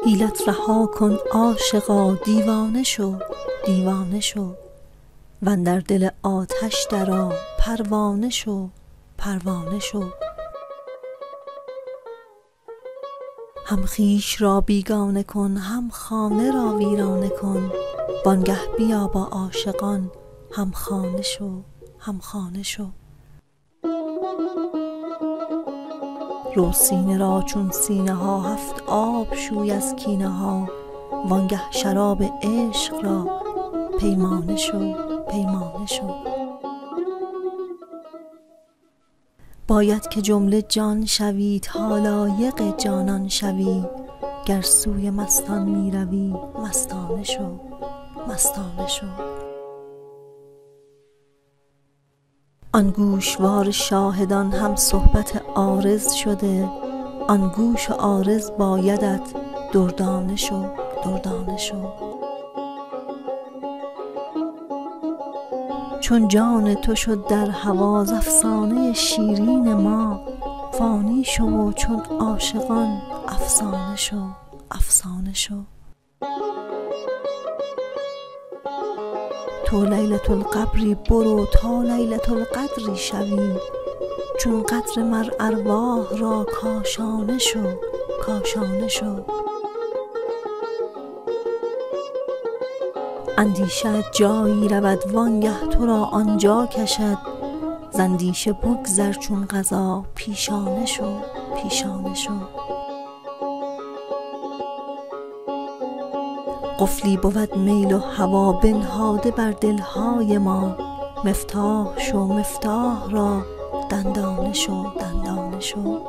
حیلت رها کن عاشقا، دیوانه شو دیوانه شو، واندر دل آتش درآ، پروانه شو پروانه شو. هم خویش را بیگانه کن، هم خانه را ویرانه کن، وانگه بیا با عاشقان هم خانه شو هم خانه شو. رو سینه را چون سینه ها، هفت آب شوی از کینه ها، وانگه شراب عشق را پیمانه شو پیمانه شو. باید که جمله جان شوی تا لایق جانان شوی، گر سوی مستان می روی مستانه شو مستانه شو. آن گوشوار شاهدان هم صحبت عارض شده، آن گوش و عارض بایدت دردانه شو دردانه شو. چون جان تو شد در هوا ز افسانه شیرین ما، فانی شو و چون عاشقان افسانه شو افسانه شو. تو لیلة القبری برو تا لیلة القدری شوی، چون قدر مر ارواح را کاشانه شو کاشانه شو. اندیشه جایی رود وانگه تو را آنجا کشد، ز اندیشه بگذر چون قضا پیشانه شو پیشانه شو. قفلی بود میل و هوا بنهاده بر دلهای ما، مفتاح شو مفتاح را دندانه شو دندانه شو.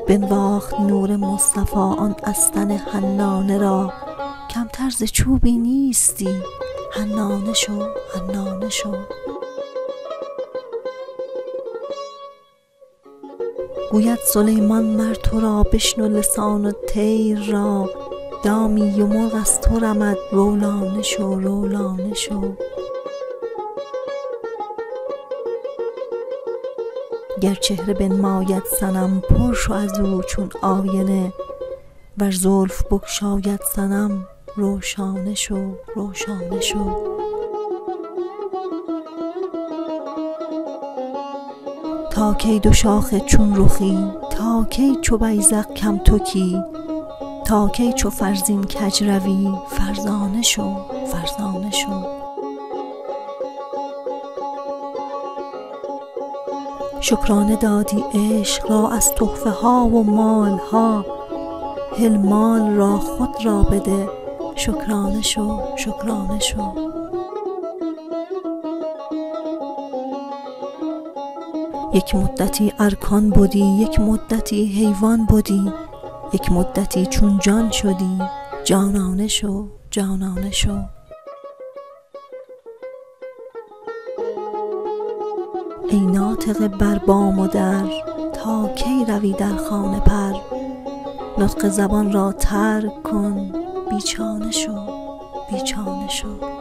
بنواخت نور مصطفی آن استن حنانه را، کمتر ز چوبی نیستی حنانه شو حنانه شو. گوید سلیمان مر تو را بشنو لسان الطیر را، دامی و مرغ از تو رمد رولانه شو رولانه شو. گر چهره بنماید صنم پر شو از او چون آینه، ور زلف بگشاید صنم روشانه شو روشانه شو. تا کی دو شاخه چون رخی، تا کی چو بیذق کم تکی، تا کی چو فرزین کج روی فرزانه شو فرزانه شو. شکرانه دادی عشق را از تحفه ها و مال ها، هل مال را خود را بده شکرانه شو شکرانه شو. یک مدتی ارکان بودی، یک مدتی حیوان بودی، یک مدتی چون جان شدی جانانه شو جانانه شو. ای ناطق بر بام و در، تا کی روی در خانه پر، نطق زبان را ترک کن بیچانه شو بیچانه شو.